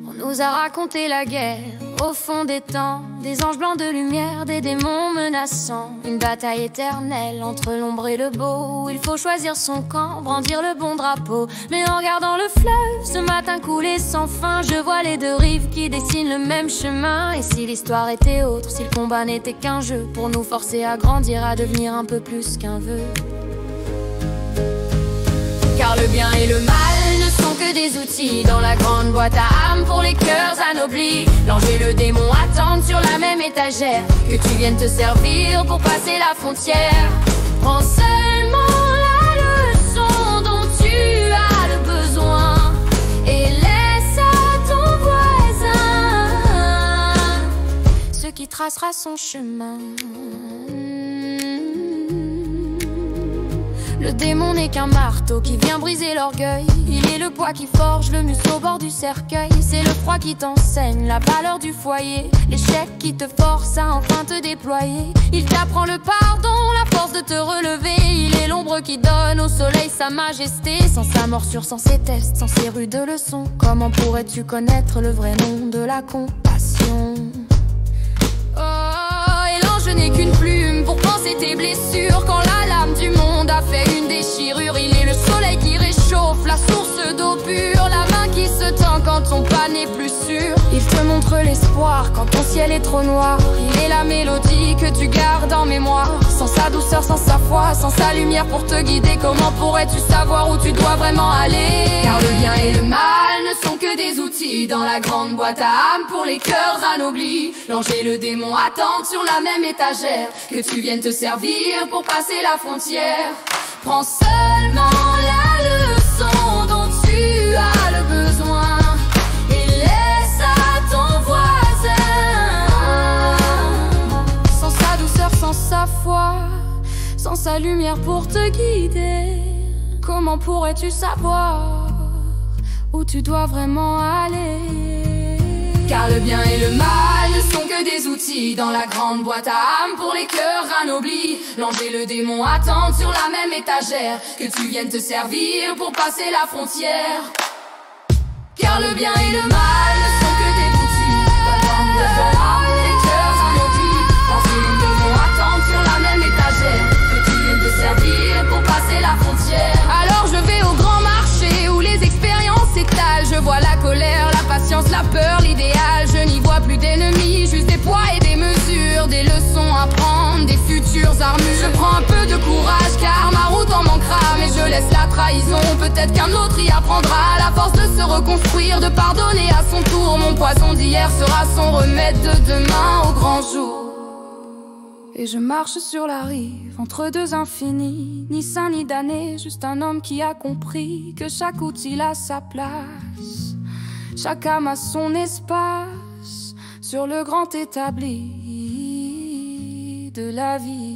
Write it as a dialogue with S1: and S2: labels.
S1: On nous a raconté la guerre au fond des temps, des anges blancs de lumière, des démons menaçants, une bataille éternelle entre l'ombre et le beau, où il faut choisir son camp, brandir le bon drapeau. Mais en regardant le fleuve ce matin couler sans fin, je vois les deux rives qui dessinent le même chemin. Et si l'histoire était autre, si le combat n'était qu'un jeu pour nous forcer à grandir, à devenir un peu plus qu'un vœu. Car le bien et le mal ne sont que des outils dans la grande boîte à âme pour les cœurs anoblis. L'ange et le démon attendent sur la même étagère que tu viennes te servir pour passer la frontière. Prends seulement la leçon dont tu as le besoin et laisse à ton voisin ce qui tracera son chemin. Le démon n'est qu'un marteau qui vient briser l'orgueil. Il est le poids qui forge le muscle au bord du cercueil. C'est le froid qui t'enseigne la valeur du foyer, l'échec qui te force à enfin te déployer. Il t'apprend le pardon, la force de te relever. Il est l'ombre qui donne au soleil sa majesté. Sans sa morsure, sans ses tests, sans ses rudes leçons, comment pourrais-tu connaître le vrai nom de la compassion? Oh, et l'ange n'est qu'une plume pour penser tes blessures. Quand la lame du monde a fait une déchirure, il est le soleil qui réchauffe, la source d'eau pure, la main qui se tend quand ton pas n'est plus sûr. Il te montre l'espoir quand ton ciel est trop noir. Il est la mélodie que tu gardes en mémoire. Sans sa douceur, sans sa foi, sans sa lumière pour te guider, comment pourrais-tu savoir où tu dois vraiment aller? Car le bien et le mal ne sont que des outils dans la grande boîte à âme pour les cœurs anoblis. L'ange et le démon attendent sur la même étagère que tu viennes te servir pour passer la frontière. Prends seulement la leçon dont tu as le besoin et laisse à ton voisin. Sans sa douceur, sans sa foi, sans sa lumière pour te guider, comment pourrais-tu savoir où tu dois vraiment aller? Car le bien et le mal ne sont que des outils dans la grande boîte à âme pour les cœurs anoblis. L'ange et le démon attendent sur la même étagère que tu viennes te servir pour passer la frontière. Car le bien et le mal ne sont que des outils dans la grande boîte à âme pour les cœurs anoblis. L'ange et le démon attendent sur la même étagère que tu viennes te servir pour passer la frontière. Alors je vais au grand marché où les expériences s'étalent. Je vois la colère, la patience, la peur, l'idéal. Je n'y vois plus d'ennemis, juste des poids et des mesures, des leçons à prendre, des futures armures. Je prends un peu de courage car ma route en manquera, mais je laisse la trahison, peut-être qu'un autre y apprendra. La force de se reconstruire, de pardonner à son tour. Mon poison d'hier sera son remède de demain au grand jour. Et je marche sur la rive, entre deux infinis, ni saint ni damné, juste un homme qui a compris que chaque outil a sa place, chaque âme a son espace sur le grand établi de la vie.